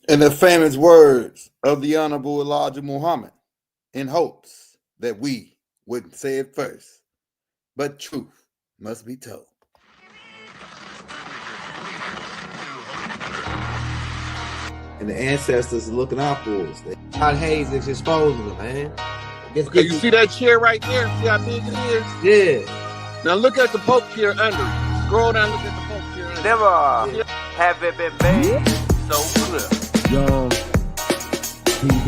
In the famous words of the Honorable Elijah Muhammad, in hopes that we wouldn't say it first, but truth must be told. And the ancestors are looking out for us. God Hayes is exposing them, man. Okay, you see that chair right there? See how big it is? Yeah. Now look at the Pope chair under it. Scroll down, look at the Pope chair under it. Never have it been made so clear. Young TV.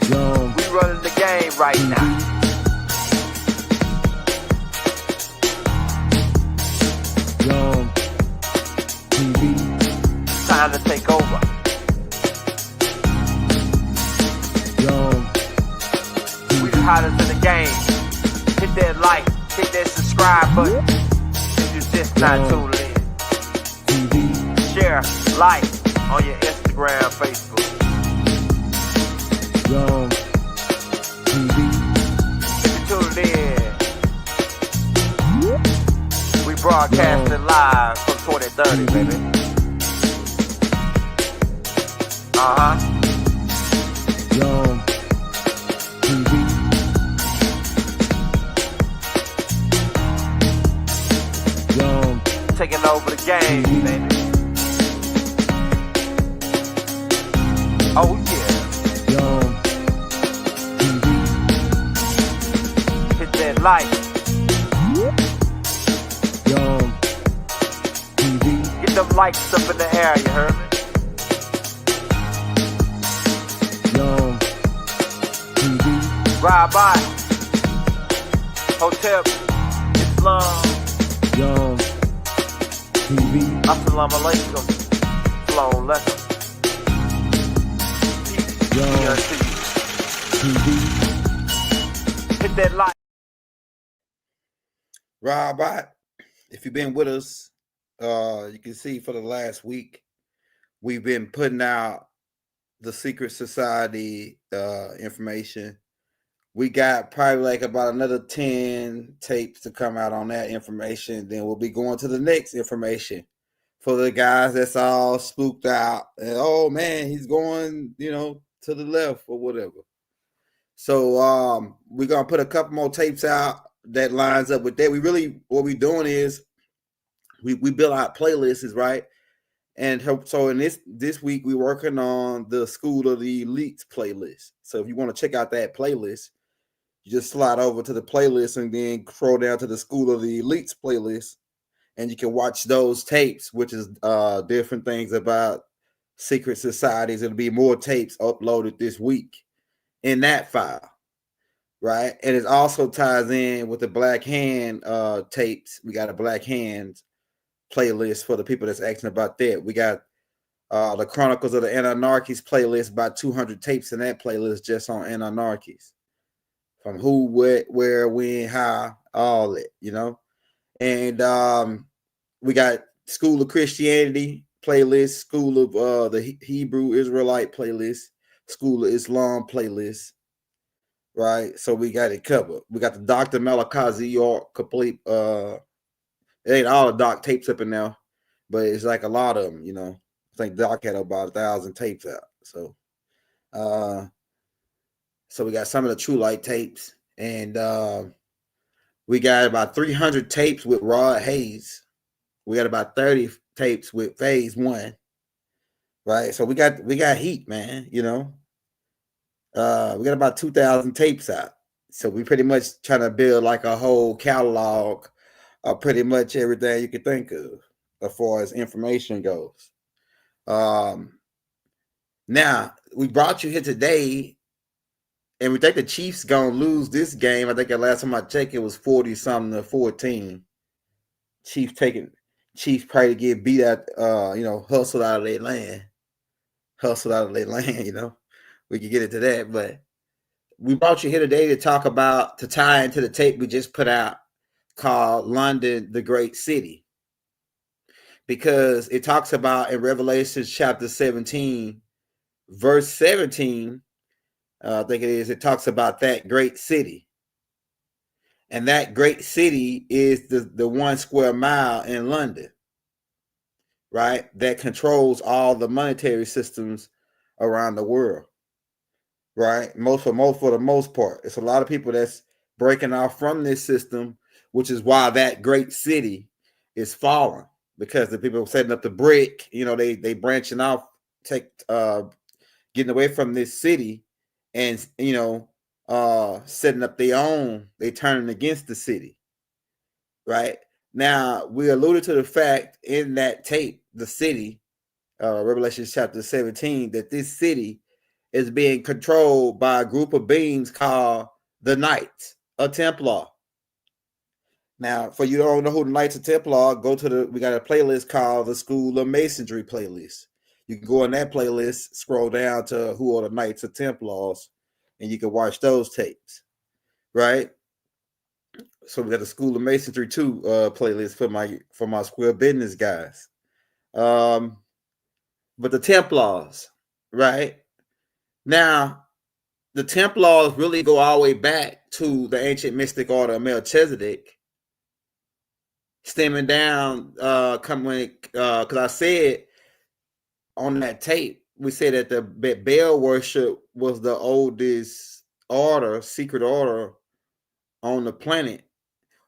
Young. We running the game right now. Young TV. Time to take over. Young. We the hottest in the game. Hit that like, hit that subscribe button. If you just not tuned in. TV. Share, like on your Instagram, Facebook. Young TV. If you tuned in, we broadcasting live from 2030, baby. Young TV. Young. Taking over the game, baby. Oh yeah. Young TV. Hit that like. Young TV. Get them likes up in the air, you heard me? Young TV. Ride by. Hotel. Islam. Young TV. Assalamu alaikum. Flow letter. Young TV. Hit that like. Robot, if you've been with us, you can see for the last week, we've been putting out the secret society information. We got probably like about another 10 tapes to come out on that information. Then we'll be going to the next information for the guys that's all spooked out. And, oh man, he's going, to the left or whatever. So we're gonna put a couple more tapes out that lines up with that. What we're doing is we build out playlists, right? And so in this week we're working on the School of the Elites playlist. So if you want to check out that playlist, you just slide over to the playlist and then scroll down to the School of the Elites playlist, and you can watch those tapes, which is different things about secret societies. It'll be more tapes uploaded this week in that file, right? And it also ties in with the Black Hand tapes. We got a Black Hands playlist for the people that's asking about that. We got the Chronicles of the Anunnakis playlist, about 200 tapes in that playlist just on Anunnakis. From who, what, where, when, how, all that, And we got School of Christianity playlist, School of the Hebrew Israelite playlist, School of Islam playlist, right? So we got it covered. We got the Dr. Malachi Z York complete. It ain't all the Doc tapes up in there, but it's like a lot of them, I think Doc had about 1,000 tapes out. So we got some of the True Light tapes, and we got about 300 tapes with Rod Hayes. We got about 30 tapes with Phase 1, right? So we got heat, man. We got about 2,000 tapes out. So we pretty much trying to build like a whole catalog of pretty much everything you could think of as far as information goes. Now we brought you here today, and we think the Chiefs gonna lose this game. I think the last time I checked, it was 40-something to 14. Chiefs probably get beat out, hustled out of their land. We could get into that, but we brought you here today to tie into the tape we just put out called London, the Great City, because it talks about in Revelation chapter 17, verse 17, I think it talks about that great city. And that great city is the 1 square mile in London. right? That controls all the monetary systems around the world, right? For the most part, it's a lot of people that's breaking off from this system, which is why that great city is falling, because the people setting up the brick, they branching off, getting away from this city, and setting up their own. They turning against the city, right? Now we alluded to the fact in that tape, the city, Revelation chapter 17, that this city is being controlled by a group of beings called the Knights Templar. Now, for you don't know who the Knights Templar, we got a playlist called the School of Masonry playlist. You can go on that playlist, scroll down to who are the Knights Templars, and you can watch those tapes, right? So we got the School of Masonry 2 playlist for my square business guys. But the Templars, right? Now, the Templars really go all the way back to the ancient mystic order of Melchizedek, stemming down, because I said on that tape, we said that the Baal worship was the oldest order, secret order on the planet.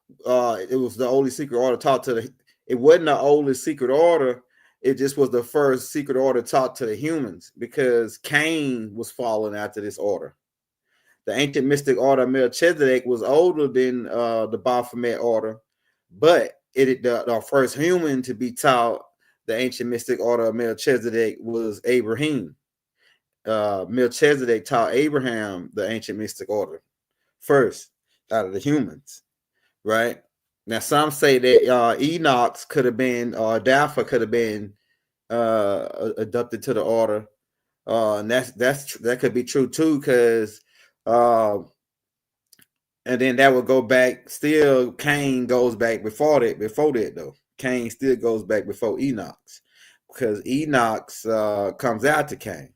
It was the only secret order taught to it wasn't the oldest secret order. It just was the first secret order taught to the humans, because Cain was falling after this order. The ancient mystic order of Melchizedek was older than the Baphomet order, but the first human to be taught the ancient mystic order of Melchizedek was Abraham. Melchizedek taught Abraham the ancient mystic order first out of the humans, right? Now, some say that Enoch could have been, Dafa could have been adopted to the order, and that could be true too, because and then that would go back. Still, Cain goes back before that though. Cain still goes back before Enoch's, because Enoch's comes out to Cain,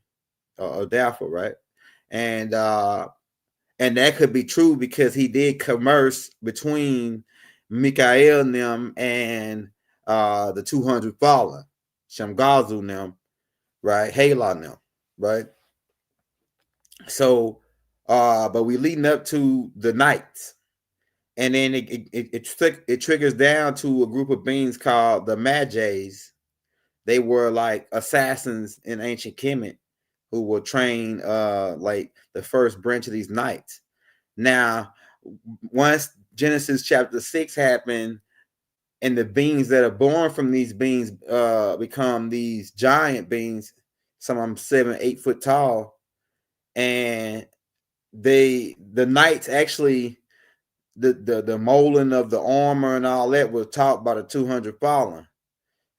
or Dafa, right? And that could be true because he did commerce between Mikael and them and the 200 fallen, Shamgazu and them, right? Halon and them, right? So, but we leading up to the Knights, and then it triggers down to a group of beings called the Magi's. They were like assassins in ancient Kemet who were trained like the first branch of these Knights. Now, once Genesis chapter 6 happened, and the beings that are born from these beings become these giant beings, some of them 7-8 foot tall, and the Knights actually, the molding of the armor and all that was taught by the 200 fallen.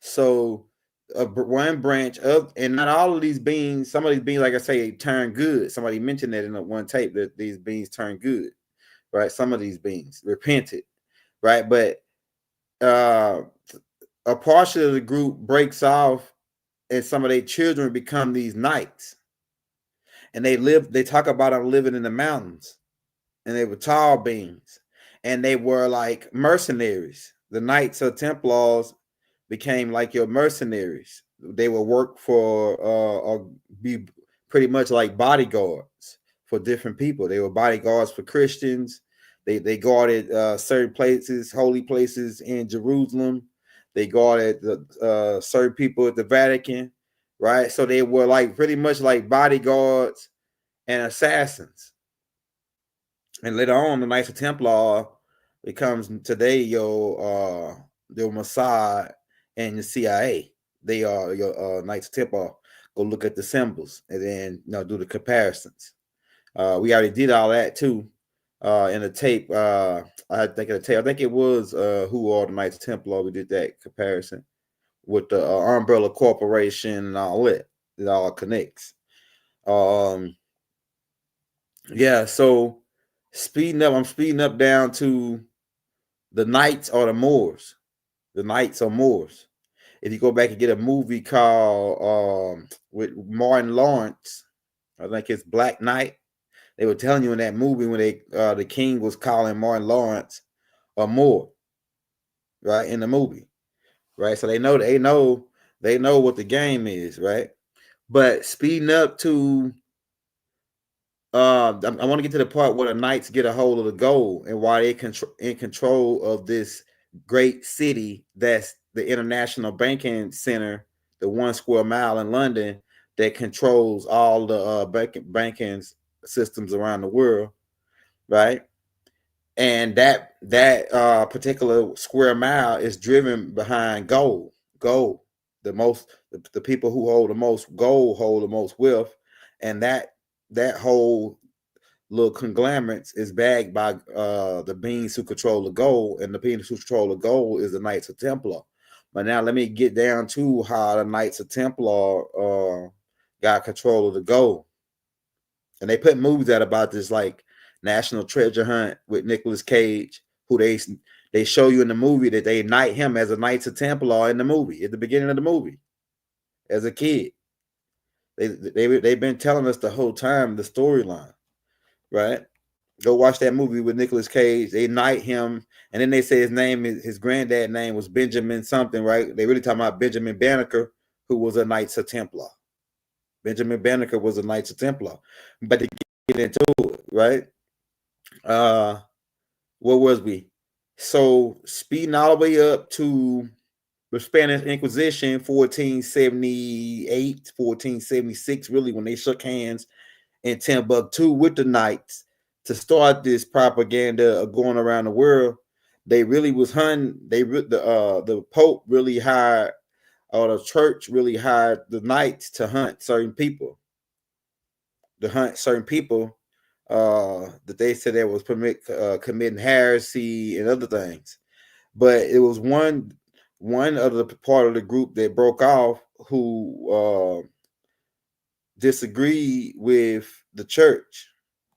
So one branch of, and not all of these beings, some of these beings, like I say, turn good. Somebody mentioned that in one tape, that these beings turn good, right? Some of these beings repented, right? But a portion of the group breaks off, and some of their children become these Knights, and they talk about them living in the mountains, and they were tall beings, and they were like mercenaries. The Knights of Templars became like your mercenaries. They would work for or be pretty much like bodyguards for different people. They were bodyguards for Christians. They guarded certain places, holy places in Jerusalem. They guarded the certain people at the Vatican, right? So they were like pretty much like bodyguards and assassins. And later on, the Knights of Templar becomes today your Mossad and the CIA. They are your Knights of Templar. Go look at the symbols and then do the comparisons. We already did all that too in the tape. I think it was who are the Knights Templar. We did that comparison with the Umbrella Corporation and all that. It all connects. Yeah, so I'm speeding up down to the Knights or the Moors. The Knights or Moors. If you go back and get a movie called with Martin Lawrence, I think it's Black Knight. They were telling you in that movie when the king was calling Martin Lawrence a Moor, right, in the movie, right? So they know They know what the game is, right? But speeding up to I want to get to the part where the Knights get a hold of the gold and why they in control of this great city that's the International Banking Center, the 1 square mile in London that controls all the banking systems around the world, right? And that particular square mile is driven behind gold. Gold, the people who hold the most gold hold the most wealth, and that whole little conglomerates is backed by the beings who control the gold, and the beings who control the gold is the Knights of Templar. But now let me get down to how the Knights of Templar got control of the gold. And they put movies out about this, like National Treasure Hunt with Nicolas Cage, who they show you in the movie that they knight him as a Knights of Templar in the movie, at the beginning of the movie, as a kid. They've been telling us the whole time the storyline, right? Go watch that movie with Nicolas Cage. They knight him, and then they say his granddad name was Benjamin something, right? They really talking about Benjamin Banneker, who was a Knights of Templar. Benjamin Banneker was a Knights of Templar. But to get into it, right? What was we? So speeding all the way up to the Spanish Inquisition, 1478, 1476, really, when they shook hands in Timbuktu with the Knights to start this propaganda of going around the world. They really was hunting. The Pope really hired, or the church really hired the Knights to hunt certain people. That they said that was committing heresy and other things. But it was one of the part of the group that broke off who disagreed with the church,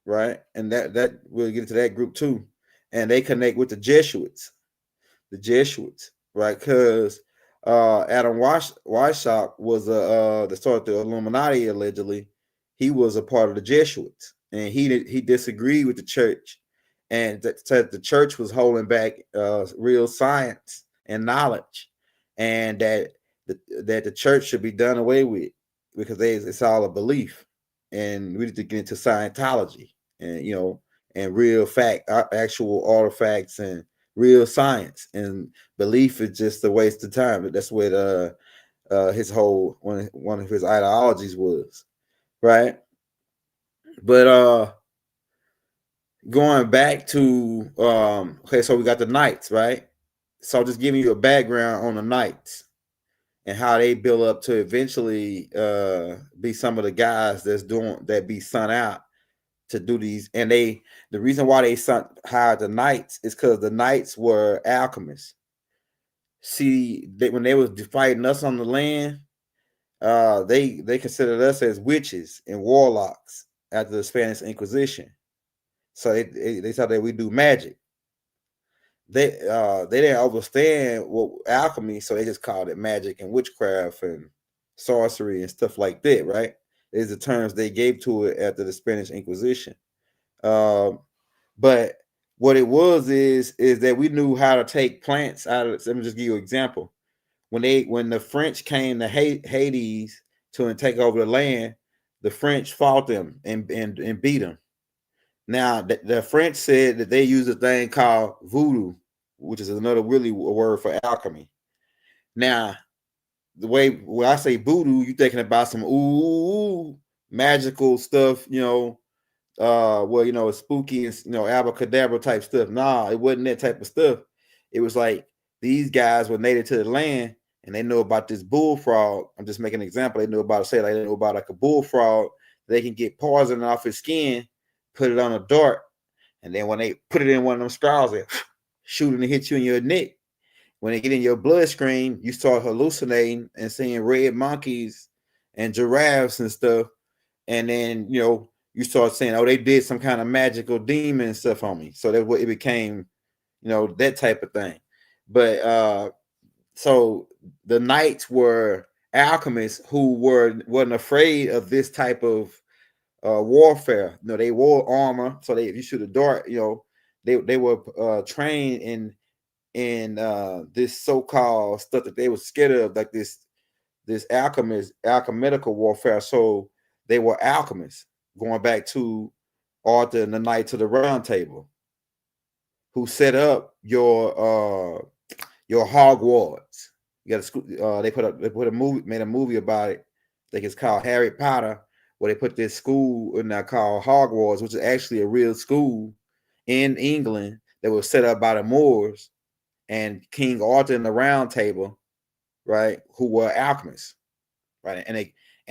right? And that we'll get into that group too. And they connect with the Jesuits, right? Because Adam Weishaupt was the start of the Illuminati allegedly. He was a part of the Jesuits, and he disagreed with the church, and said the church was holding back real science and knowledge, and that the church should be done away with because it's all a belief, and we need to get into Scientology and and real actual artifacts and real science, and belief is just a waste of time. That's what his whole one of his ideologies was, right? But going back to okay, so we got the Knights, right? So just giving you a background on the Knights and how they build up to eventually be some of the guys that be sent out to do these. And the reason why they hired the Knights is because the Knights were alchemists. See, when they was fighting us on the land, they considered us as witches and warlocks after the Spanish Inquisition. So they thought that we do magic. They didn't understand what alchemy, so they just called it magic and witchcraft and sorcery and stuff like that, right? These are the terms they gave to it after the Spanish Inquisition. But what it was is that we knew how to take plants out of it. Let me just give you an example. When the French came to Haiti to take over the land, the French fought them and beat them. Now, the French said that they use a thing called voodoo, which is another really word for alchemy. Now, the way when I say voodoo, you're thinking about some magical stuff, spooky and abracadabra type stuff. Nah, it wasn't that type of stuff. It was like these guys were native to the land and they know about this bullfrog. I'm just making an example. They know about they know about like a bullfrog. They can get poison off his skin, put it on a dart, and then when they put it in one of them straws, they shoot and hit you in your neck. When they get in your bloodstream, you start hallucinating and seeing red monkeys and giraffes and stuff. And then, you start saying, oh, they did some kind of magical demon stuff on me. So that's what it became, that type of thing. But so the Knights were alchemists who wasn't afraid of this type of warfare. They wore armor. So if you shoot a dart, they were trained in this so-called stuff that they were scared of, like this this alchemical warfare. So they were alchemists, going back to Arthur and the Knights of the Round Table, who set up your Hogwarts. You got they put a movie, made a movie about it. I think it's called Harry Potter, where they put this school in there called Hogwarts, which is actually a real school in England that was set up by the Moors and King Arthur and the Round Table, right? Who were alchemists, right? And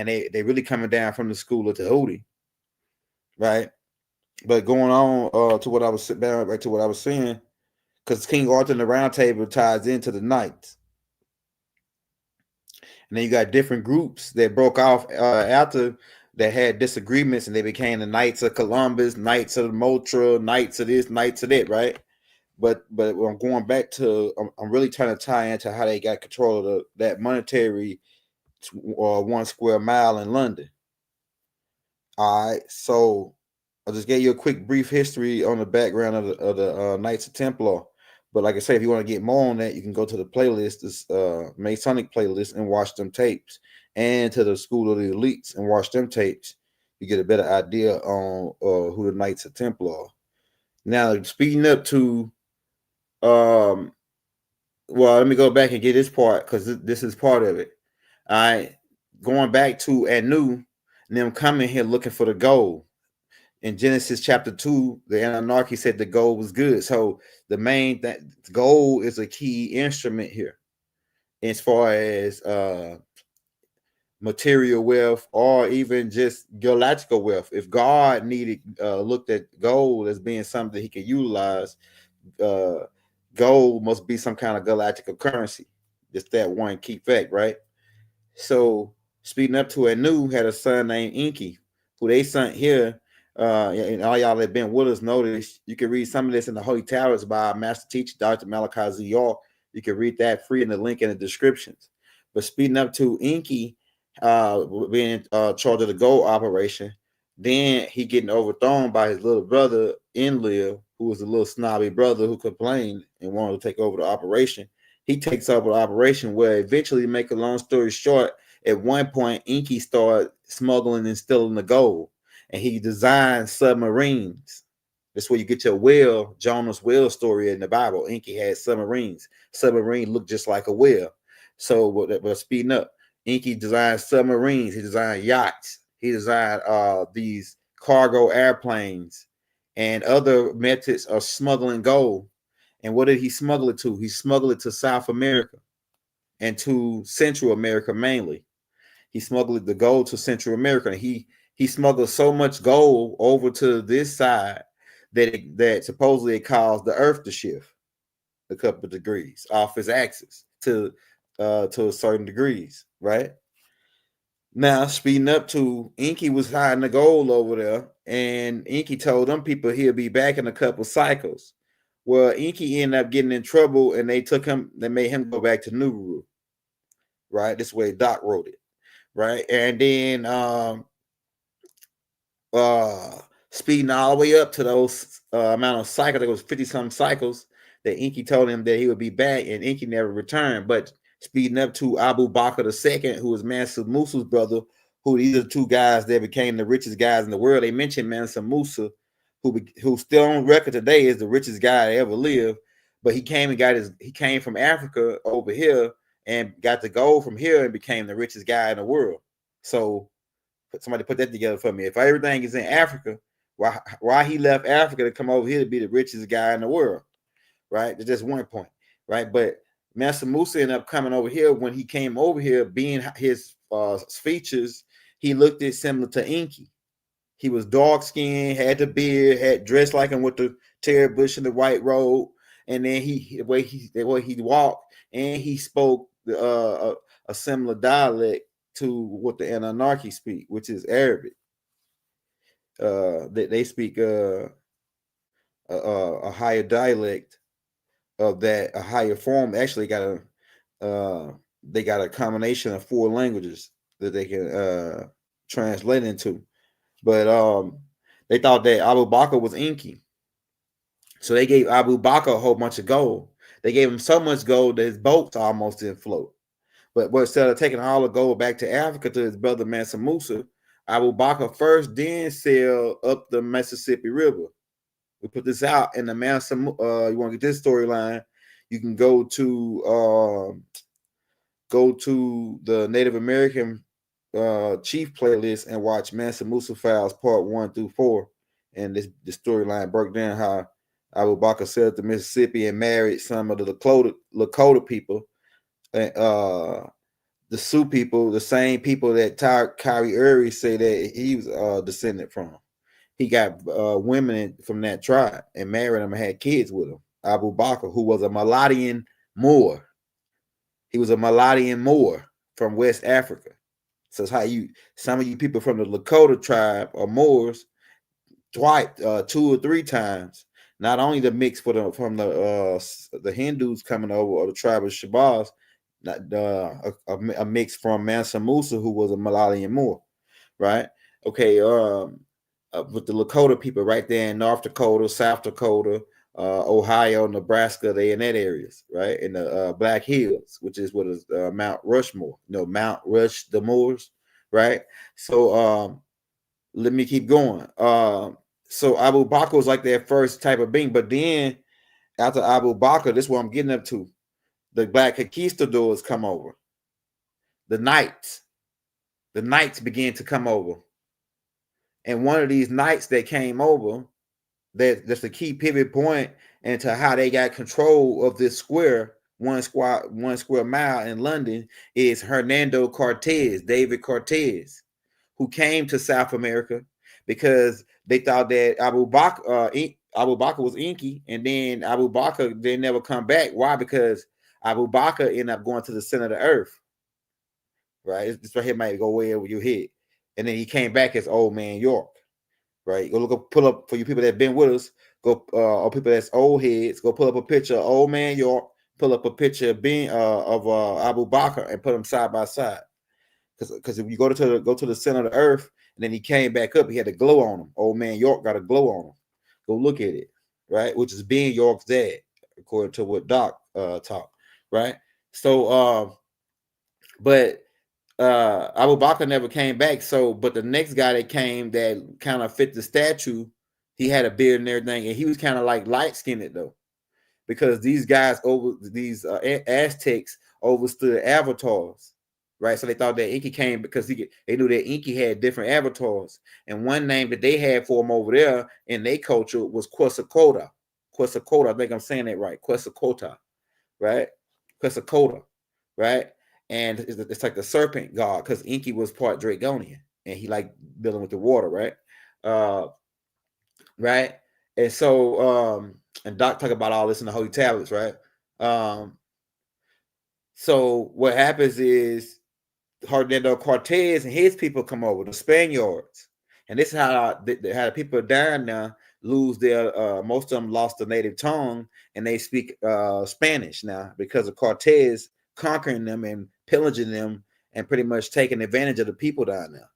they really coming down from the school of Tahuti, right? But going on to what I was back to what I was saying, because King Arthur and the Round Table ties into the Knights. And then you got different groups that broke off after that had disagreements, and they became the Knights of Columbus, Knights of the Motra, Knights of this, Knights of that, right? But I'm going back to, I'm really trying to tie into how they got control of that monetary 1 square mile in London. All right, so I just gave you a quick brief history on the background of the Knights of Templar. But like I say, if you want to get more on that, you can go to the playlist, this Masonic playlist, and watch them tapes, and to the School of the Elites and watch them tapes. You get a better idea on who the Knights of Templar are. Now, speeding up to, well, let me go back and get this part, because this is part of it. All right, going back to Anu, and them coming here looking for the gold. In Genesis chapter 2, the Anunnaki said the gold was good. So the main thing, gold is a key instrument here as far as material wealth or even just geological wealth. If God looked at gold as being something he could utilize, gold must be some kind of galactical currency. Just that one key fact, right? So speeding up to Anu had a son named Enki, who they sent here. And all y'all that been with us notice you can read some of this in the Holy Tablets by our master teacher, Dr. Malachi Z York. You can read that free in the link in the descriptions. But speeding up to Enki being in charge of the gold operation, then he getting overthrown by his little brother Enlil, who was a little snobby brother who complained and wanted to take over the operation. He takes over the operation, where eventually, to make a long story short, at one point Enki started smuggling and stealing the gold. And he designed submarines. That's where you get your whale, Jonah's whale story in the Bible. Enki had submarines. Submarine looked just like a whale. So we're speeding up. Enki designed submarines. He designed yachts. He designed these cargo airplanes and other methods of smuggling gold. And what did he smuggle it to? He smuggled it to South America and to Central America mainly. He smuggled the gold to Central America. And he smuggled so much gold over to this side that supposedly it caused the Earth to shift a couple of degrees off its axis to a certain degrees, right? Now, speeding up to Enki was hiding the gold over there, and Enki told them people he'll be back in a couple cycles. Well, Enki ended up getting in trouble, and they made him go back to Nuru, right? This way Doc wrote it, right? And then speeding all the way up to those amount of cycles, there was 50-some cycles that Enki told him that he would be back, and Enki never returned. But speeding up to Abu Bakr II, who was Mansa Musa's brother, who these are the two guys that became the richest guys in the world. They mentioned Mansa Musa, who still on record today is the richest guy that ever lived. But he came from Africa over here and got the gold from here and became the richest guy in the world. So somebody put that together for me. If everything is in Africa, why he left Africa to come over here to be the richest guy in the world, right? That's just one point, right? But Mansa Musa ended up coming over here. When he came over here, being his features, he looked at similar to Enki. He was dark skinned, had the beard, had dressed like him with the terry bush and the white robe, and then the way he walked, and he spoke a similar dialect to what the Anunnaki speak, which is Arabic. They speak a higher dialect of that, a higher form. Actually, they got a combination of 4 languages that they can translate into. But they thought that Abu Bakr was Enki, so they gave Abu Bakr a whole bunch of gold. They gave him so much gold that his boats almost didn't float. But instead of taking all the gold back to Africa to his brother Mansa Musa, Abu Bakr first then sailed up the Mississippi River. We put this out in the Mansa. You want to get this storyline? You can go to the Native American chief playlist and watch Mansa Musa Files Part 1 through 4, and this storyline broke down how Abu Bakr sailed to Mississippi and married some of the Lakota people, the Sioux people, the same people that Kyrie Uri say that he was descended from. He got women from that tribe and married them and had kids with them. Abu Bakr, who was a Mulattian Moor. He was a Mulattian Moor from West Africa. So it's how some of you people from the Lakota tribe or Moors, twice, 2 or 3 times. Not only the mix from the Hindus coming over or the tribe of Shabazz, a mix from Mansa Musa, who was a Mulattian Moor, right? Okay, with the Lakota people right there in North Dakota, South Dakota, Ohio, Nebraska, they in that areas, right? In the Black Hills, which is what is Mount Rushmore, Mount Rush the Moors, right? So let me keep going. So Abu Bakr was like that first type of being, but then after Abu Bakr, this is what I'm getting up to. The Black conquistadors come over. The Knights began to come over. And one of these Knights that came over, that's the key pivot point into how they got control of this square, one square mile in London, is Hernando Cortez, David Cortez, who came to South America because they thought that Abu Bakr was Inky, and then Abu Bakr they never come back. Why? Because Abu Bakr ended up going to the center of the earth. Right, this right here might go way over your head, and then he came back as Old Man York. Right, go pull up for you people that've been with us. Go or people that's old heads. Go pull up a picture of Old Man York. Pull up a picture of Abu Bakr and put them side by side. Because if you go to the center of the earth, and then he came back up, he had a glow on him. Old Man York got a glow on him. Go look at it, right? Which is being York's dad, according to what Doc taught, right? So, but Abu Bakr never came back. So, but the next guy that came that kind of fit the statue, he had a beard and everything, and he was kind of like light skinned though, because these guys Aztecs overstood avatars. Right, so they thought that Inky came because they knew that Inky had different avatars, and one name that they had for him over there in their culture was Quetzalcoatl. Quetzalcoatl, I think I'm saying that right. Quetzalcoatl, right? Quetzalcoatl, right? And it's like the serpent god because Inky was part Draconian, and he liked dealing with the water, right? Right, and so and Doc talk about all this in the Holy Tablets, right? So what happens is Hernando Cortez and his people come over, the Spaniards, and this is how the people down now lose their most of them lost the native tongue, and they speak Spanish now because of Cortez conquering them and pillaging them and pretty much taking advantage of the people down there.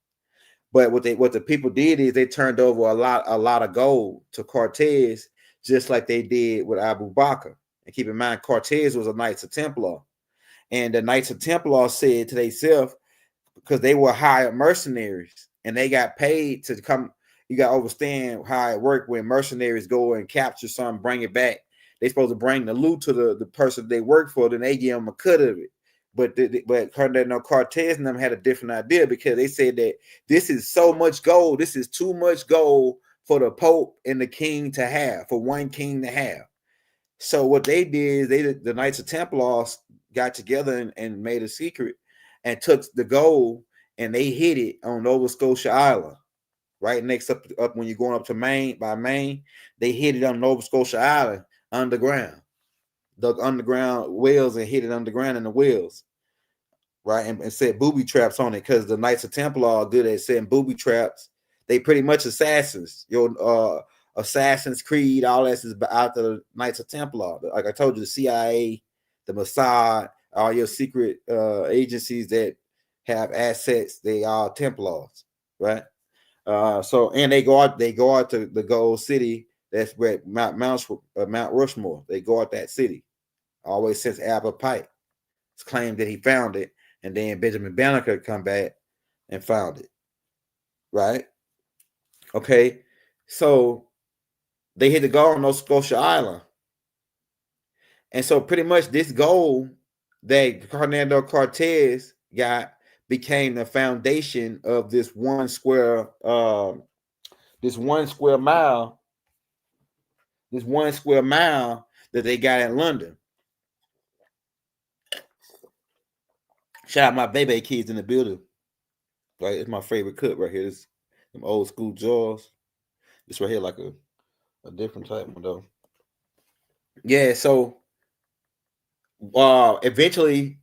But what the people did is they turned over a lot of gold to Cortez, just like they did with Abu Bakr. And keep in mind, Cortez was a Knights Templar. And the Knights Templar said to themselves, because they were hired mercenaries and they got paid to come. You got to understand how it worked when mercenaries go and capture something, bring it back. They're supposed to bring the loot to the person they work for, then they give them a cut of it. But Cortez and them had a different idea because they said that this is so much gold. This is too much gold for the Pope and the king to have, for one king to have. So what they did is the Knights Templars got together and made a secret and took the gold and they hid it on Nova Scotia Island, right next up when you're going up to Maine. They hid it on Nova Scotia Island underground, dug underground wells and hid it underground in the wells, right, and set booby traps on it because the Knights of Templar are good at setting booby traps. They pretty much assassins. Assassin's Creed, all that is out the Knights of Templar. Like I told you, the CIA, the Mossad, all your secret agencies that have assets, they are Templars, right? So and they go out to the Gold City. That's where Mount Rushmore. They go out that city. Always since Albert Pike. It's claimed that he found it, and then Benjamin Banneker come back and found it. Right? Okay, so they hit the goal on Nova Scotia Island, and so pretty much this goal that Hernando Cortez got became the foundation of this one square mile, this one square mile that they got in London. Shout out my baby kids in the building. Right, it's my favorite cup right here. This some old school jaws. This right here like a different type one though. Yeah, so eventually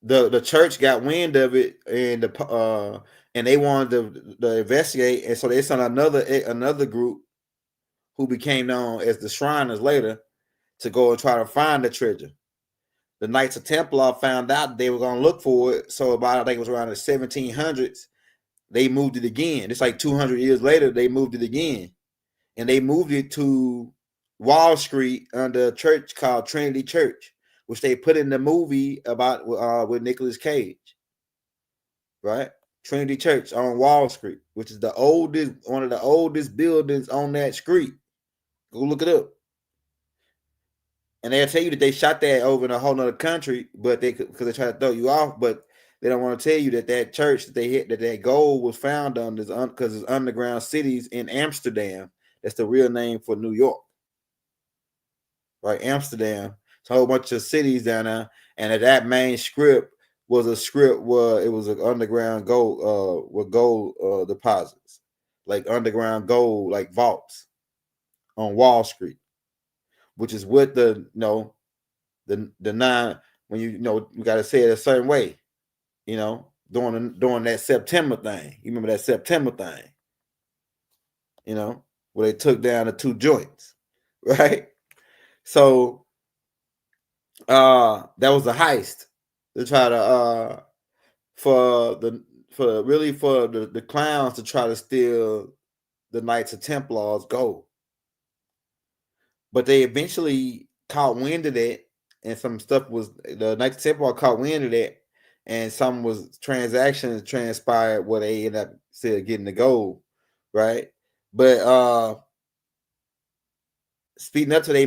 the church got wind of it, and they wanted to investigate, and so they sent another group who became known as the Shriners later to go and try to find the treasure. The Knights of Templar found out they were going to look for it, so about I think it was around the 1700s, they moved it again. It's like 200 years later they moved it again, and they moved it to Wall Street under a church called Trinity Church, which they put in the movie about with Nicolas Cage, right? Trinity Church on Wall Street, which is one of the oldest buildings on that street. Go look it up. And they'll tell you that they shot that over in a whole nother country, but because they try to throw you off, but they don't want to tell you that church that they hit, that gold was found on, because it's underground cities in Amsterdam. That's the real name for New York, right? Amsterdam. It's a whole bunch of cities down there, and that main script was a script where it was an underground gold, with gold deposits, like underground gold, like vaults on Wall Street, which is what the nine, when you got to say it a certain way, during that September thing. You remember that September thing, where they took down the two joints, right? So that was a heist to try to for the clowns to try to steal the Knights of Templars gold. But they eventually caught wind of it, and some stuff the Knights of Templar caught wind of it, and some transactions transpired where they ended up still getting the gold, right? But speeding up to they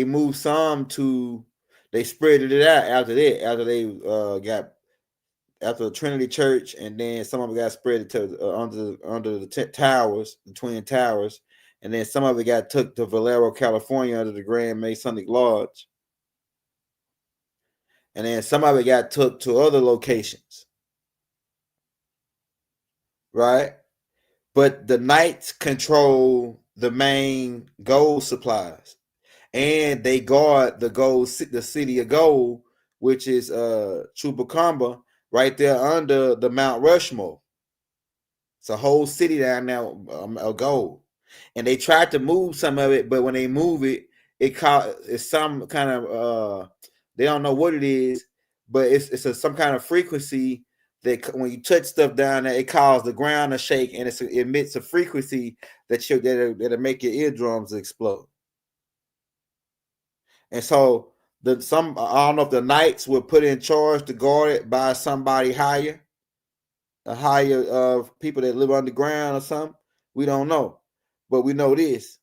moved some to, they spread it out after that, after the Trinity Church, and then some of it got spread to under the towers, the Twin Towers, and then some of it got took to Valero, California, under the Grand Masonic Lodge, and then some of it got took to other locations, right? But the Knights control the main gold supplies, and they guard the city of gold, which is Chupacabra, right there under the Mount Rushmore. It's a whole city down there of gold, and they tried to move some of it, but when they move it, it's some kind of they don't know what it is, but it's some kind of frequency that when you touch stuff down there, it causes the ground to shake, and it emits a frequency that'll make your eardrums explode. And so I don't know if the Knights were put in charge to guard it by somebody higher, a higher people that live underground or something. We don't know, but we know this: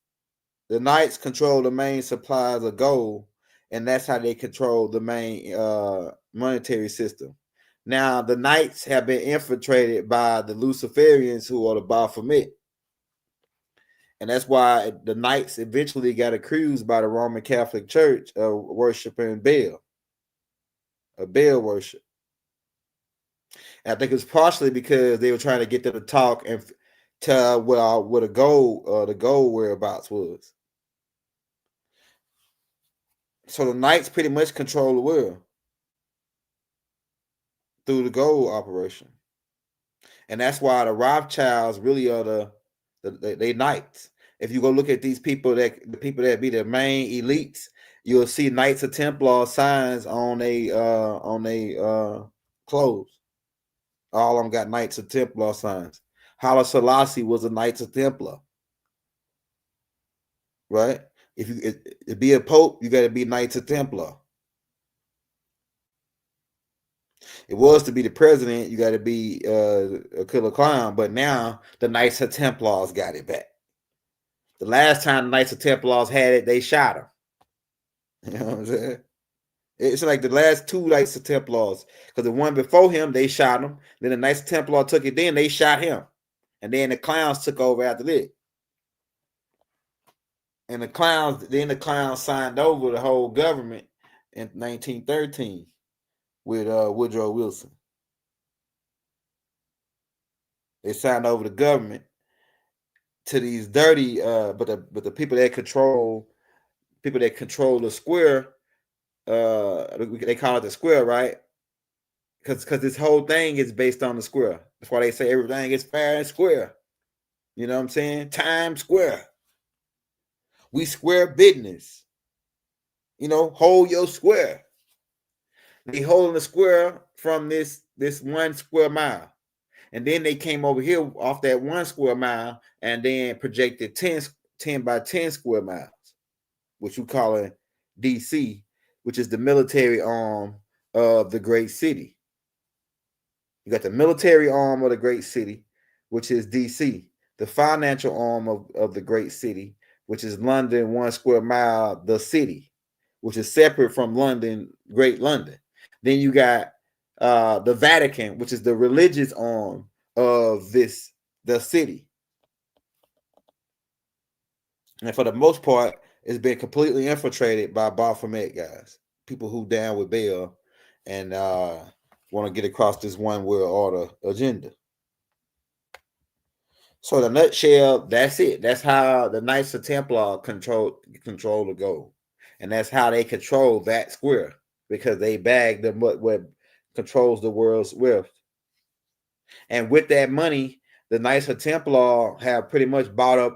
the Knights control the main supplies of gold, and that's how they control the main monetary system. Now, the Knights have been infiltrated by the Luciferians, who are the Baphomet. And that's why the Knights eventually got accused by the Roman Catholic Church of worshiping Baal, of Baal worship. And I think it's partially because they were trying to get them to talk and tell what the gold whereabouts was. So the Knights pretty much control the world through the gold operation, and that's why the Rothschilds really are they Knights. If you go look at the people that be the main elites, you'll see Knights of Templar signs on they clothes. All of them got Knights of Templar signs. Haile Selassie was a Knights of Templar, right? If you to be a pope, you got to be Knights of Templar. It was to be the president, you got to be a killer clown, but now the Knights of Templars got it back. The last time the Knights of Templars had it, they shot him. You know what I'm saying? It's like the last two Knights of Templars, because the one before him, they shot him. Then the Knights of Templar took it, then they shot him. And then the clowns took over after that. And the clowns signed over the whole government in 1913 with Woodrow Wilson. They signed over the government to these dirty, but the people that control the square, they call it the square, right? Because this whole thing is based on the square. That's why they say everything is fair and square. You know what I'm saying? Times Square. We square business. You know, hold your square. They holding the square from this 1 square mile. And then they came over here off that 1 square mile and then projected 10 by 10 square miles, which we call it DC, which is the military arm of the great city. You got the military arm of the great city, which is DC, the financial arm of the great city, which is London, 1 square mile, the city, which is separate from London, Great London. Then you got the Vatican, which is the religious arm of the city. And for the most part, it's been completely infiltrated by Baphomet guys, people who down with Baal and want to get across this one world order agenda. So in a nutshell, that's it. That's how the Knights of Templar control the gold. And that's how they control that square, because they bag what controls the world's wealth. And with that money, the Knights of Templar have pretty much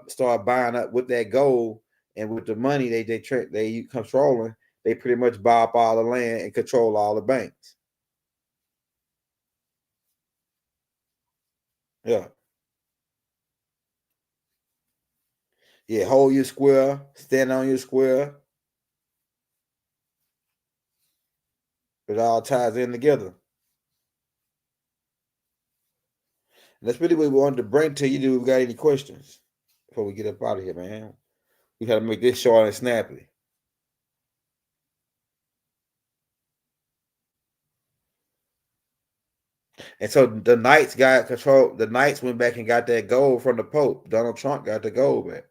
started buying up with that gold, and with the money they controlling, they pretty much buy up all the land and control all the banks. Yeah. Yeah, hold your square, stand on your square. It all ties in together. And that's really what we wanted to bring to you. Do we got any questions before we get up out of here, man? We got to make this short and snappy. And so the Knights got control. The Knights went back and got that gold from the Pope. Donald Trump got the gold back.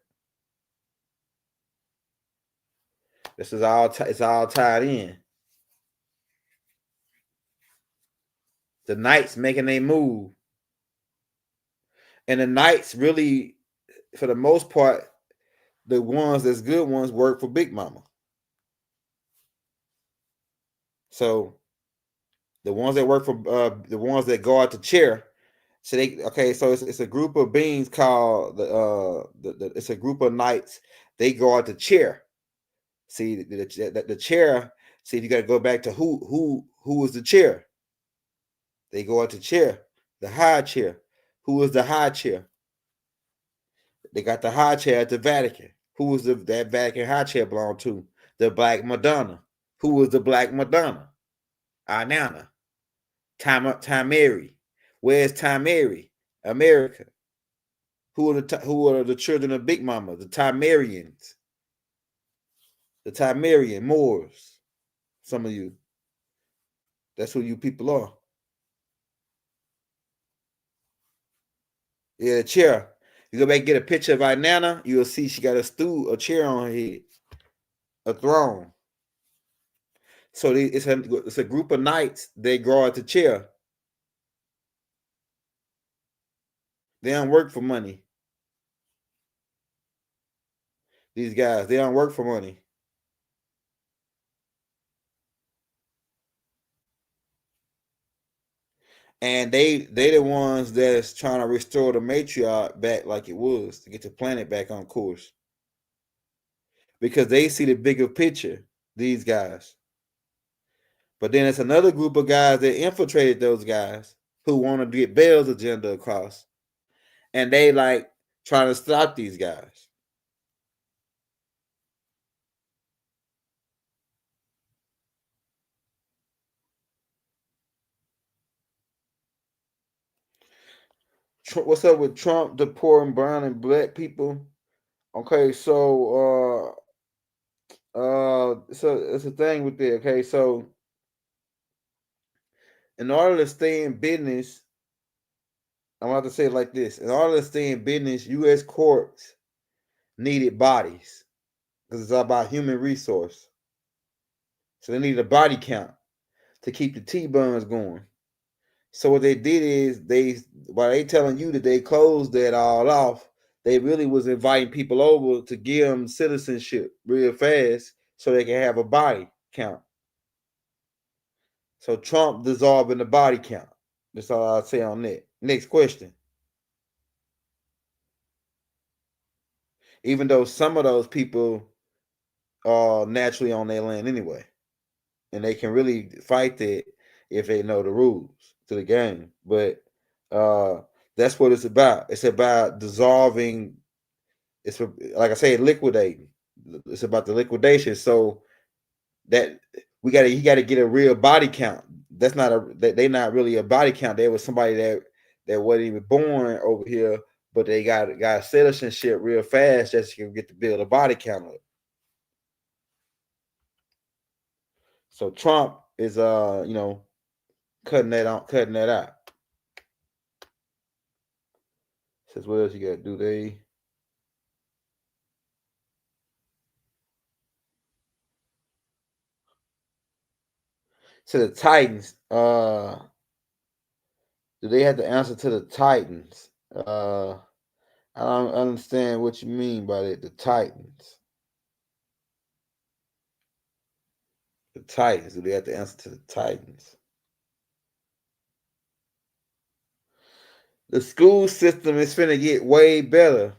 This is all. It's all tied in. The Knights making a move, and the Knights really, for the most part, the ones that's good ones work for Big Mama. So the ones that work for the ones that go out the chair. So it's a group of beings called it's a group of Knights. They go out the chair. See the chair. See, you got to go back to who was the chair. They go out the chair, the high chair. Who was the high chair? They got the high chair at the Vatican. Who was that Vatican high chair belong to? The Black Madonna. Who was the Black Madonna? Inanna. Tamari. Where's Tamari? America. Who are the children of Big Mama? The Tamarians. The Tamarian Moors. Some of you. That's who you people are. Yeah, chair. You go back and get a picture of Inanna, you'll see she got a chair on her head. A throne. So it's a group of knights. They guard the chair. They don't work for money. These guys, they don't work for money. And they the ones that's trying to restore the matriarch back like it was, to get the planet back on course. Because they see the bigger picture, these guys. But then it's another group of guys that infiltrated those guys who want to get Bell's agenda across. And they like trying to stop these guys. what's up with Trump deporting brown and black people? Okay, so it's a thing with it. Okay, so in order to stay in business, I'm about to say it like this: in order to stay in business, U.S. courts needed bodies because it's all about human resource. So they needed a body count to keep the T-buns going. So what they did is while they telling you that they closed that all off, they really was inviting people over to give them citizenship real fast so they can have a body count. So Trump dissolving the body count. That's all I'll say on that. Next question. Even though some of those people are naturally on their land anyway, and they can really fight that if they know the rules to the game. But that's what it's about. It's about dissolving. It's like I say, liquidating. It's about the liquidation. So that he got to get a real body count. That's not they not really a body count. There was somebody that wasn't even born over here, but they got citizenship real fast just to get to build a body count up. So Trump is cutting that out. Says what else you got to do? To the Titans. Do they have to answer to the Titans? I don't understand what you mean by that. The Titans. The Titans. Do they have to answer to the Titans? The school system is finna get way better.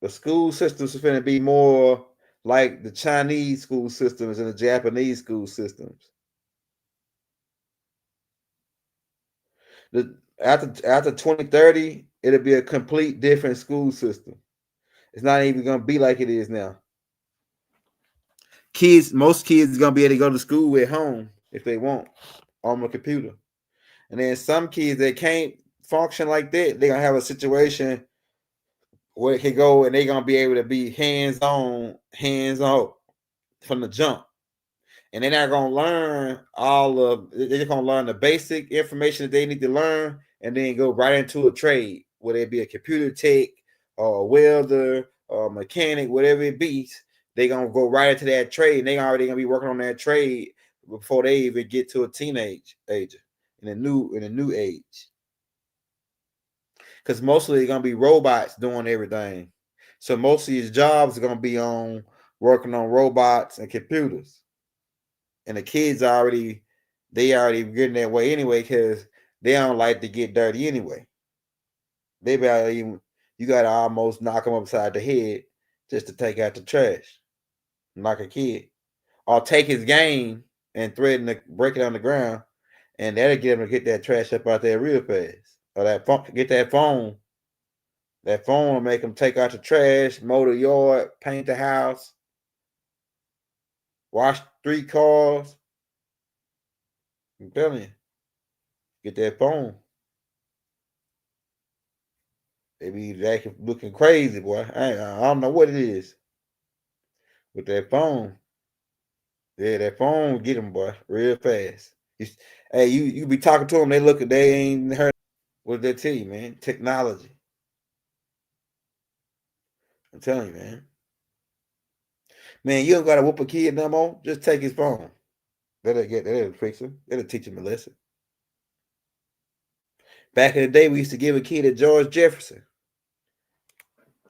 The school system is finna be more like the Chinese school systems and the Japanese school systems. After 2030, it'll be a complete different school system. It's not even gonna be like it is now. Most kids gonna be able to go to school at home if they want on the computer. And then some kids that can't function like that, they're gonna have a situation where it can go and they're gonna be able to be hands-on from the jump. And they're not gonna learn they're just gonna learn the basic information that they need to learn and then go right into a trade, whether it be a computer tech or a welder or a mechanic, whatever it be. They're gonna go right into that trade and they already gonna be working on that trade before they even get to a teenage age in a new age. Because mostly it's gonna be robots doing everything. So most of these jobs are gonna be on working on robots and computers. And the kids already getting that way anyway, because they don't like to get dirty anyway. You gotta almost knock them upside the head just to take out the trash. Knock a kid. Or take his game and threaten to break it on the ground, and that'll get him to get that trash up out there real fast. Or get that phone. That phone will make them take out the trash, mow the yard, paint the house, wash 3 cars. I'm telling you, get that phone. They be looking crazy, boy. I don't know what it is with that phone. Yeah, that phone get them, boy, real fast. You be talking to them, they ain't heard. What did they tell you, man? Technology. I'm telling you, man. Man, you don't gotta whoop a kid no more. Just take his phone. That'll fix him. That'll teach him a lesson. Back in the day, we used to give a kid a George Jefferson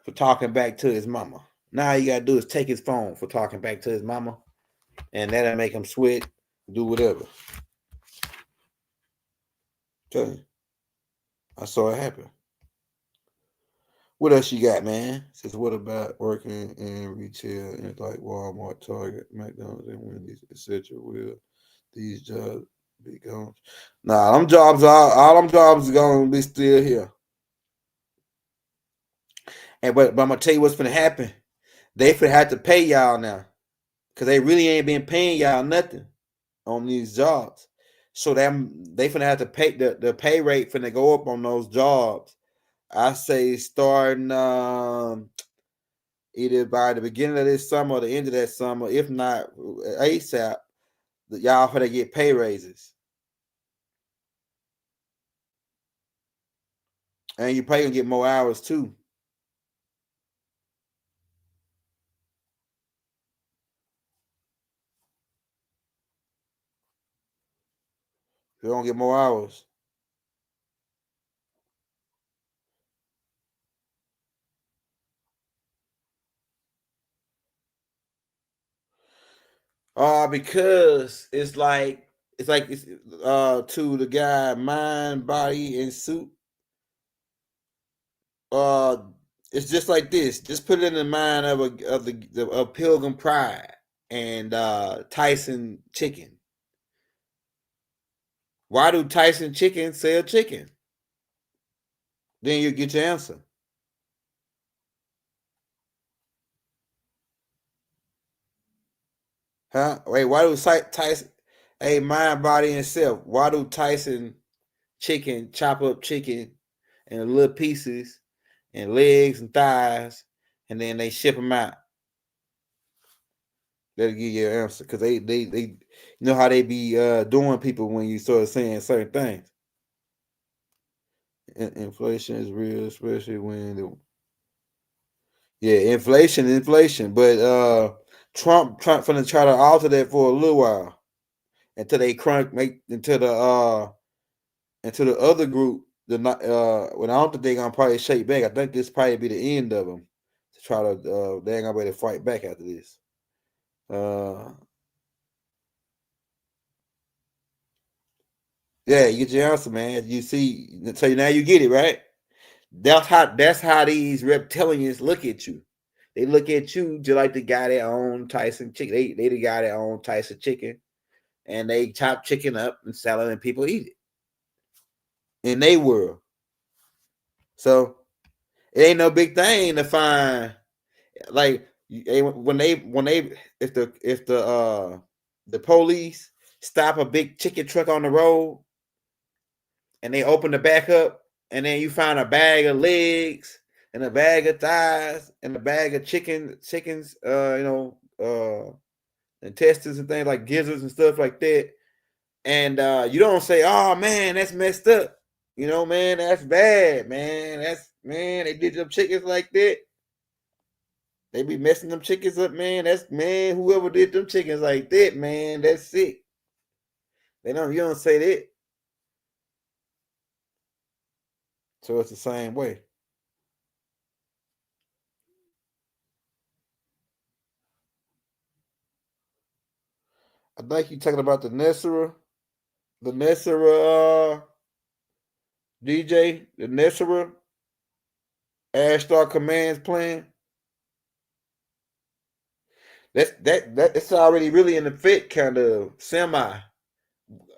for talking back to his mama. Now all you gotta do is take his phone for talking back to his mama, and that'll make him sweat, do whatever. Tell you, I saw it happen. What else you got, man? Says what about working in retail and like Walmart, Target, McDonald's, and Wendy's, etc.? Will these jobs be gone? Nah, all them jobs are gonna be still here. But I'm gonna tell you what's gonna happen. They finna have to pay y'all now, cause they really ain't been paying y'all nothing on these jobs. So they finna have to pay the pay rate finna go up on those jobs. I say starting either by the beginning of this summer or the end of that summer, if not ASAP, y'all finna get pay raises. And you probably gonna get more hours too. You're gonna get more hours. Because it's to the guy mind, body, and suit. It's just like this. Just put it in the mind of Pilgrim Pride and Tyson Chicken. Why do Tyson Chicken sell chicken? Then you get your answer. Huh? Wait, why do Tyson, hey, mind, body, and self, why do Tyson Chicken chop up chicken in little pieces and legs and thighs, and then they ship them out? That'll give you your answer, because they you know how they be doing people when you start saying certain things. Inflation is real, especially when inflation. But Trump finna try to alter that for a little while until they until the other group when I don't think they're gonna probably shake back. I think this probably be the end of them to try to they ain't gonna be able to fight back after this. Yeah, you get your answer, man. You see, so now you get it, right? That's how these reptilians look at you. They look at you just like the guy that owned Tyson Chicken. They the guy that owned Tyson Chicken, and they chop chicken up and sell it, and people eat it in their world. So it ain't no big thing to find. Like when they if the police stop a big chicken truck on the road and they open the back up, and then you find a bag of legs and a bag of thighs and a bag of chickens, intestines and things like gizzards and stuff like that. And you don't say, "Oh man, that's messed up." Man, that's bad, man. They did them chickens like that. They be messing them chickens up, man. Whoever did them chickens like that, man, that's sick. You don't say that. So it's the same way. I think you're talking about the Nessera DJ, the Nessera Ashtar Commands plan. It's already really in effect, kind of semi.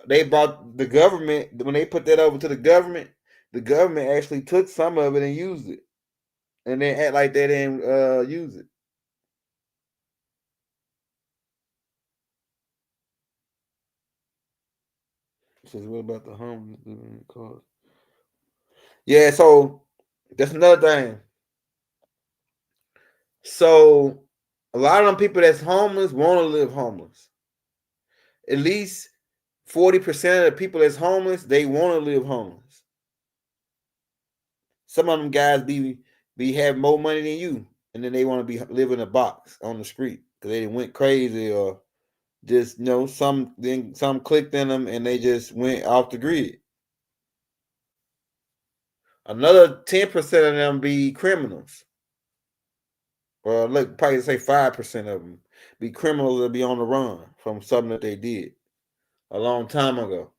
They brought the government when they put that over to the government actually took some of it and used it, and then act like they didn't use it. Says, what about the homeless cause? Yeah, so that's another thing. So a lot of them people that's homeless want to live homeless. At least 40% of the people that's homeless, they want to live homeless. Some of them guys be have more money than you, and then they want to be live in a box on the street because they went crazy or just some clicked in them and they just went off the grid. Another 10% of them be criminals. Well, look, probably say 5% of them be criminals that be on the run from something that they did a long time ago.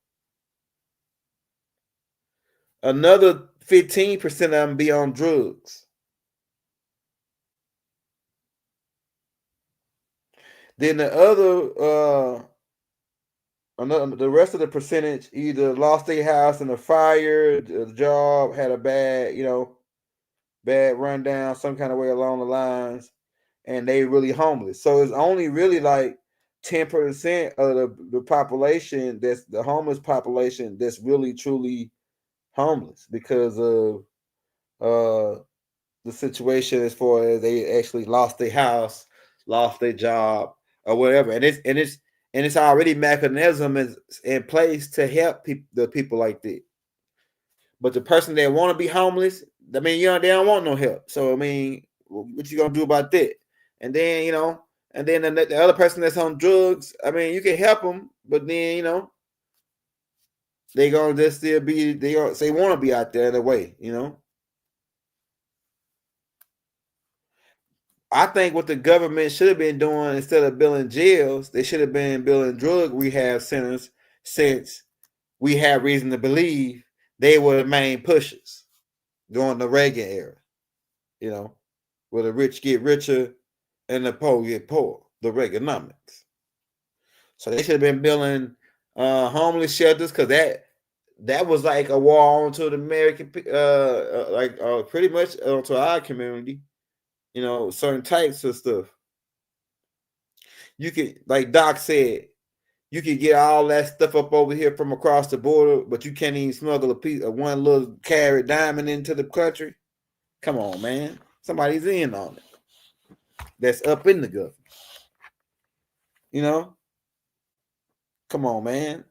Another 15% of them be on drugs. Then the rest of the percentage either lost their house in a fire, the job had a bad rundown, some kind of way along the lines, and they really homeless. So it's only really like 10% of the population, that's the homeless population, that's really truly homeless because of the situation as far as they actually lost their house, lost their job, or whatever. And it's already mechanism is in place to help the people like that. But the person that want to be homeless, I mean, they don't want no help. So I mean, what you gonna do about that? And then and then the other person that's on drugs, I mean, you can help them, but then they gonna just still be they want to be out there in a way. I think what the government should have been doing instead of building jails, they should have been building drug rehab centers, since we have reason to believe they were the main pushers during the Reagan era, where the rich get richer and the poor get poor, the Reaganomics. So they should have been building homeless shelters, because that was like a war onto the American, pretty much onto our community. Certain types of stuff. You could, like Doc said, you can get all that stuff up over here from across the border, but you can't even smuggle a piece of one little carat diamond into the country. Come on, man. Somebody's in on it. That's up in the government. Come on, man.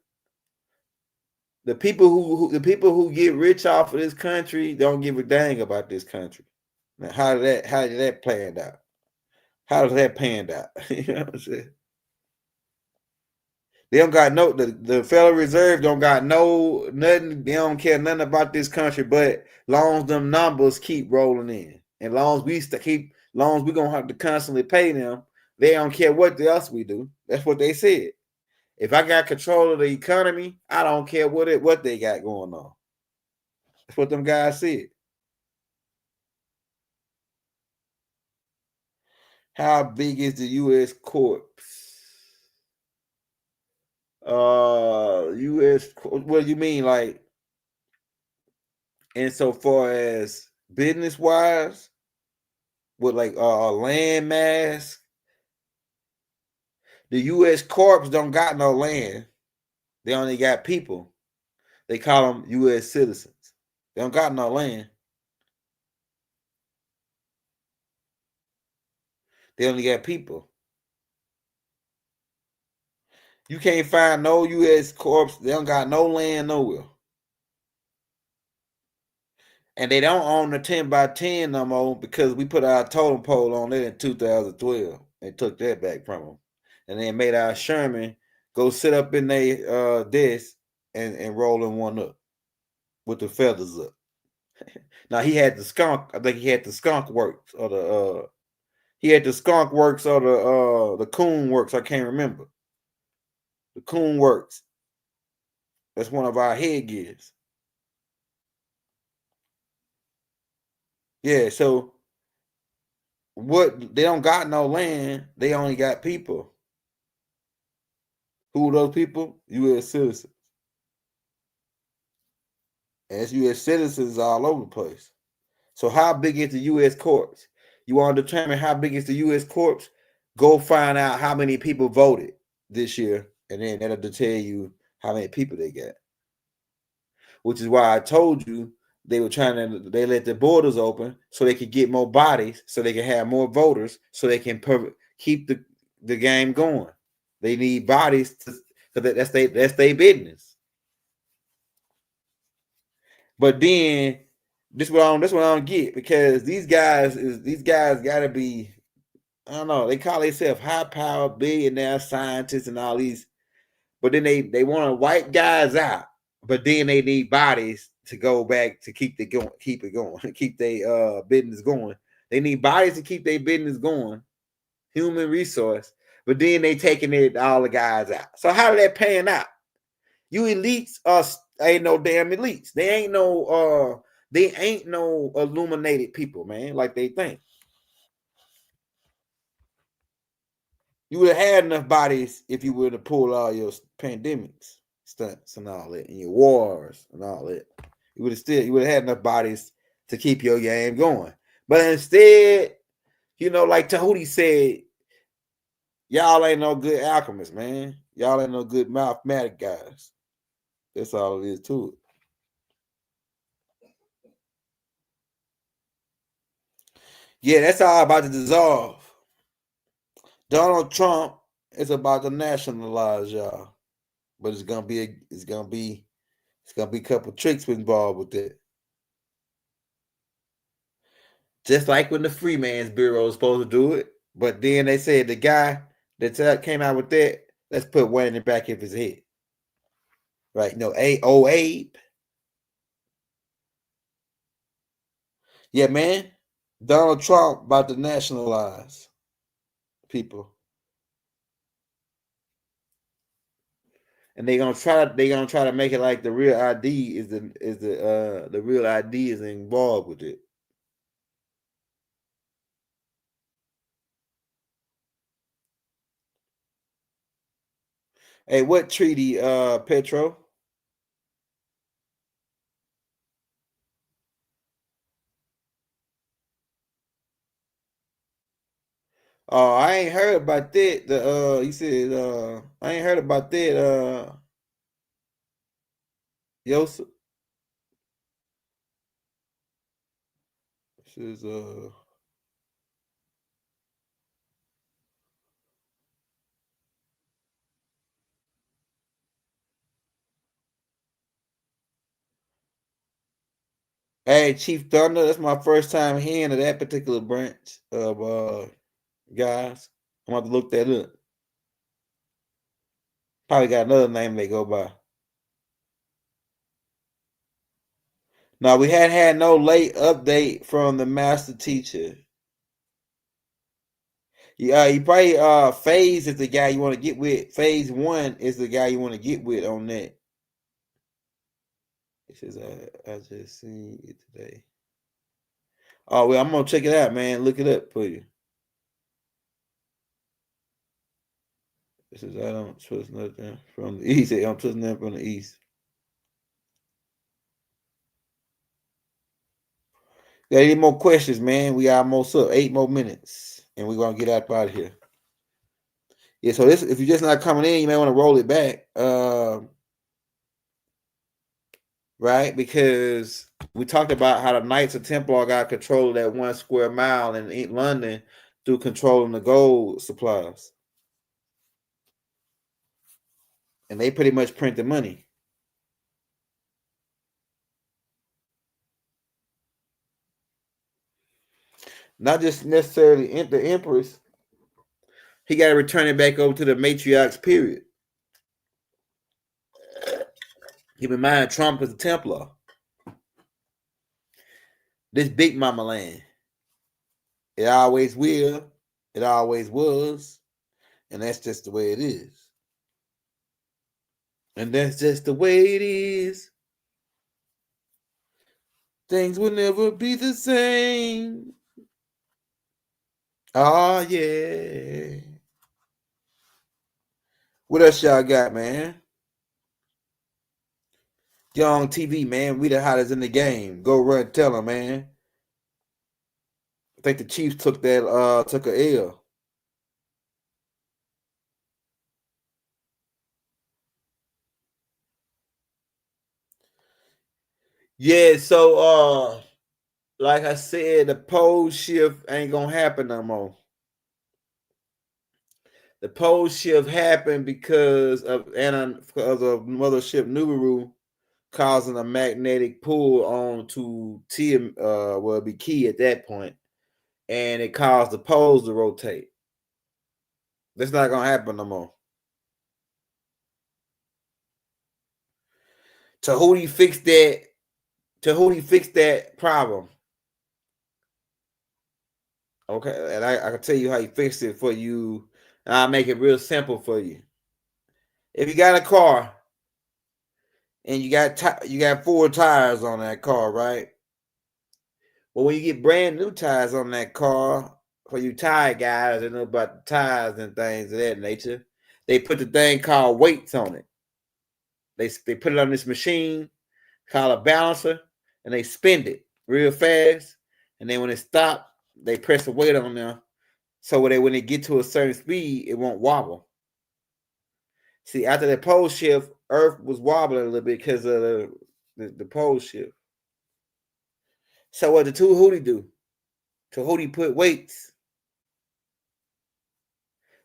The people who get rich off of this country don't give a dang about this country. Now, how did that pan out? How does that pan out? You know what I'm saying? They don't got the Federal Reserve don't got nothing. They don't care nothing about this country, but long as them numbers keep rolling in, and long as we gonna have to constantly pay them, they don't care what else we do. That's what they said. If I got control of the economy, I don't care what they got going on. That's what them guys said. How big is the U.S. corps? U.S. What do you mean, like, insofar as business wise, with like land mass? The U.S. corps don't got no land. They only got people. They call them U.S. citizens. They don't got no land. They only got people. You can't find no U.S. corps. They don't got no land nowhere. And they don't own the 10 by 10 no more, because we put our totem pole on it in 2012. They took that back from them. And they made our Sherman go sit up in their desk and rolling one up with the feathers up. Now he had the skunk. I think he had the skunk works, or the coon works. I can't remember. The coon works. That's one of our headgears. Yeah, so they don't got no land, they only got people. Who are those people? U.S. citizens. And it's U.S. citizens all over the place. So how big is the U.S. corps? You want to determine how big is the U.S. corps? Go find out how many people voted this year, and then that'll tell you how many people they got. Which is why I told you they let the borders open so they could get more bodies, so they can have more voters, so they can keep the game going. They need bodies that's their business. But then this what I don't get, because these guys gotta be, I don't know, they call themselves high power billionaire scientists and all these, but then they want to wipe guys out, but then they need bodies to go back to keep it going, keep their business going. They need bodies to keep their business going, human resource, but then they taking all the guys out. So how did that pan out? You elites ain't no damn elites. They ain't no illuminated people, man, like they think. You would have had enough bodies if you would have pulled all your pandemics stunts and all that, and your wars and all that. You would have had enough bodies to keep your game going. But instead, like Tahuti said, Y'all ain't no good alchemists, man. Y'all ain't no good mathematic guys. That's all it is to it. Yeah, that's all about to dissolve. Donald Trump is about to nationalize y'all, but it's gonna be a couple tricks involved with it. Just like when the Freeman's Bureau was supposed to do it, but then they said the guy that came out with that, let's put one in the back of his head, right? No, Abe. Yeah, man. Donald Trump about to nationalize people. And they're gonna try to make it like the real ID is the real ID is involved with it. Hey, what treaty, Petro? Oh, I ain't heard about that. You said I ain't heard about that. Yosef. This is Hey, Chief Thunder. That's my first time hearing of that particular branch of guys. I'm gonna have to look that up. Probably got another name they go by. Now we hadn't had no late update from the master teacher. Yeah, you probably Phase is the guy you want to get with. Phase 1 is the guy you want to get with on that. It says I just seen it today. Oh well, I'm gonna check it out, man. Look it up for you. It says I don't trust nothing from the east. I don't trust nothing from the east. Got any more questions, man? We almost up 8 more minutes, and we're gonna get out of here. Yeah, so this if you're just not coming in, you may want to roll it back. Right? Because we talked about how the Knights of Templar got control of that 1 square mile in London through controlling the gold supplies. And they pretty much print the money. Not just necessarily the Empress. He got to return it back over to the matriarchs, period. Keep in mind, Trump is a Templar. This big mama land. It always will. It always was. And that's just the way it is. And that's just the way it is. Things will never be the same. Oh, yeah. What else y'all got, man? Young TV, man. We the hottest in the game. Go run, tell them, man. I think the Chiefs took a L. Yeah, so like I said, the pole shift ain't gonna happen no more. The pole shift happened because of Mothership Nubaru causing a magnetic pull on to it'd be key at that point, and it caused the poles to rotate. That's not gonna happen no more. So who do you fix that? To who do you fix that problem? Okay, and I can tell you how you fix it for you, and I'll make it real simple for you. If you got a car and you got 4 tires on that car, right? Well, when you get brand new tires on that car, for you tire guys that know about the tires and things of that nature, they put the thing called weights on it. They put it on this machine called a balancer, and they spin it real fast. And then when it stops, they press a weight on there, So when they get to a certain speed, it won't wobble. See, after the pole shift, Earth was wobbling a little bit because of the pole shift. So what did Tahuti do? Tahuti put weights.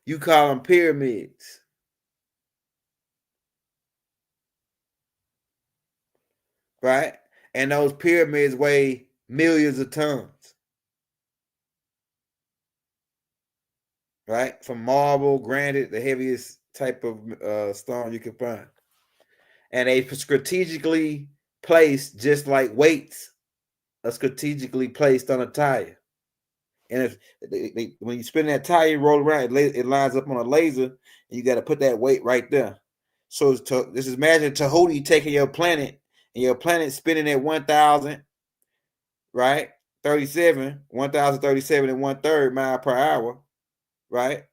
You call them pyramids. Right? And those pyramids weigh millions of tons. Right? From marble, granite, the heaviest type of stone you can find. And they strategically placed, just like weights are strategically placed on a tire. And if when you spin that tire, you roll around, it lines up on a laser, and you got to put that weight right there. So this is imagine Tahuti taking your planet, and your planet spinning at 1,000, right? 1,037 and 1/3 mile per hour, right?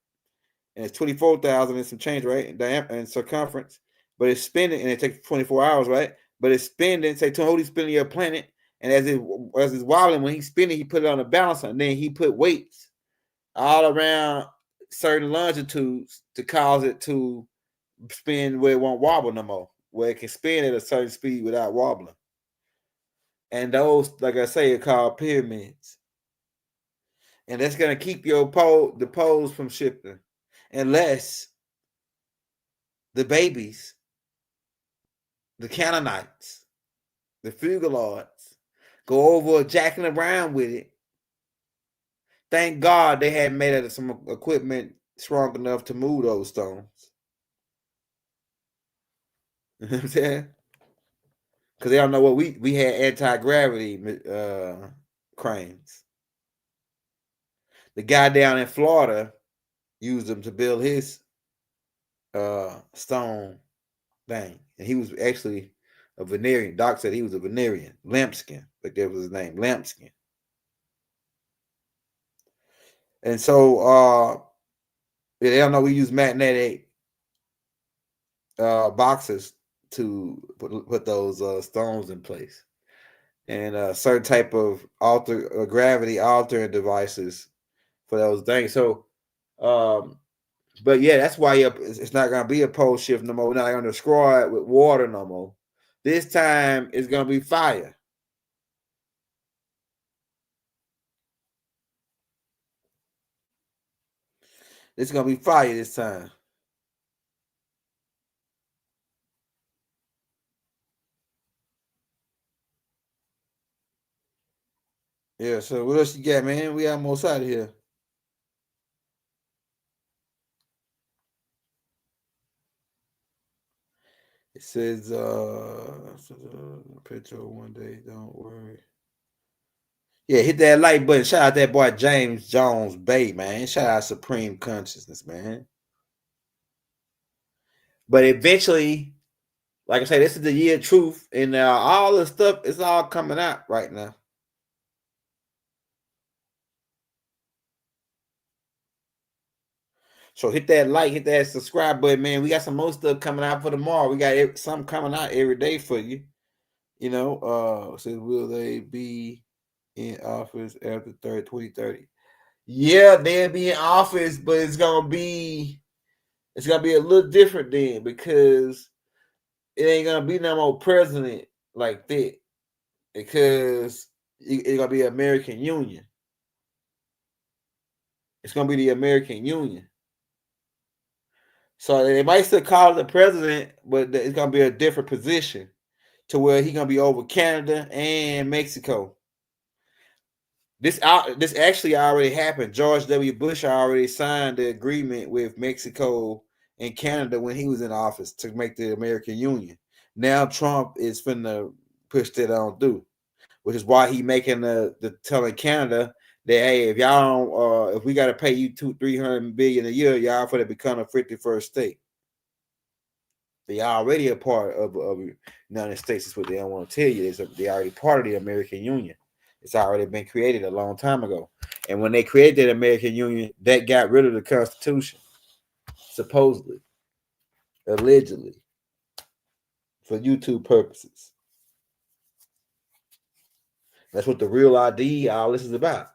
And it's 24,000 and some change, right? In circumference, but it's spinning, and it takes 24 hours, right? But it's spinning. Say Tahuti spinning your planet, and as it's wobbling, when he's spinning, he put it on a balancer, and then he put weights all around certain longitudes to cause it to spin where it won't wobble no more, where it can spin at a certain speed without wobbling. And those, like I say, are called pyramids. And that's going to keep the poles from shifting, unless the babies, the Canaanites, the Fugaloids, go over jacking around with it. Thank God they had made it some equipment strong enough to move those stones. You know what I'm saying? Because they don't know what we had anti-gravity cranes. The guy down in Florida used them to build his stone thing. And he was actually a Venerian. Doc said he was a Venerian. Lampskin. Like that was his name. Lampskin. And so they don't know we use magnetic boxes to put those stones in place, and certain type of gravity altering devices for those things. So, but yeah, that's why it's not gonna be a pole shift no more. We're not gonna destroy it with water no more. This time it's gonna be fire. It's gonna be fire this time. Yeah, so what else you got, man? We almost out of here. It says picture one day, don't worry. Yeah, hit that like button. Shout out that boy James Jones Bay, man. Shout out Supreme Consciousness, man. But eventually, like I say, this is the year of truth, and all the stuff is all coming out right now. So hit that like, hit that subscribe button, man. We got some more stuff coming out for tomorrow. We got some coming out every day for you. You know, says will they be in office after 2030? Yeah, they'll be in office, but it's gonna be a little different then, because it ain't gonna be no more president like that, because it's gonna be American Union. It's gonna be the American Union. So they might still call it the president, but it's gonna be a different position, to where he's gonna be over Canada and Mexico. This actually already happened. George W. Bush already signed the agreement with Mexico and Canada when he was in office to make the American Union. Now Trump is finna push that on through, which is why he making the telling Canada that, hey, if y'all don't, if we got to pay you $200-300 billion a year, y'all for to become a 51st state. They already a part of the United States. Is what they don't want to tell you. They already part of the American Union. It's already been created a long time ago. And when they created the American Union, that got rid of the Constitution, supposedly, allegedly, for YouTube purposes. That's what the real ID, all this is about.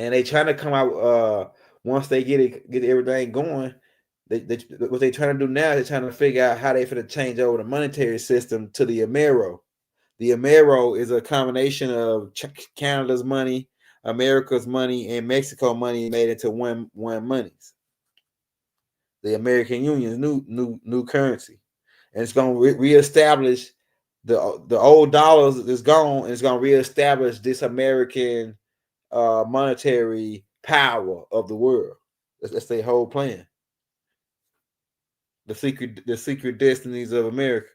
And they trying to come out once they get everything going. What they trying to do now is they're trying to figure out how they finna change over the monetary system to the Amero. The Amero is a combination of Canada's money, America's money, and Mexico money made into one monies. The American Union's new currency, and it's going to reestablish the old dollars is gone, and it's going to reestablish this American monetary power of the world. That's their whole plan. The secret destinies of America.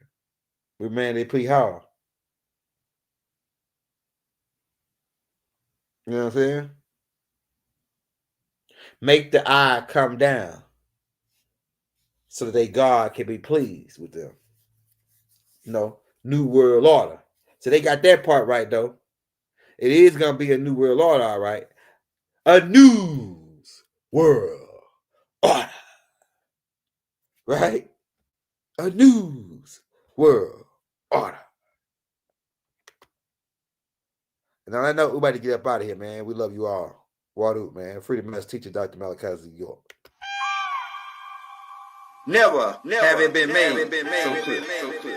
With man, they pretty hard. You know what I'm saying? Make the eye come down so that they God can be pleased with them. New world order. So they got that part right, though. It is going to be a new world order, all right. A news world order. Right? A news world order. And on that note, we're about to get up out of here, man. We love you all. Water, man. Freedom Master Teacher, Dr. Malachi Z York. Never have it been made so clear.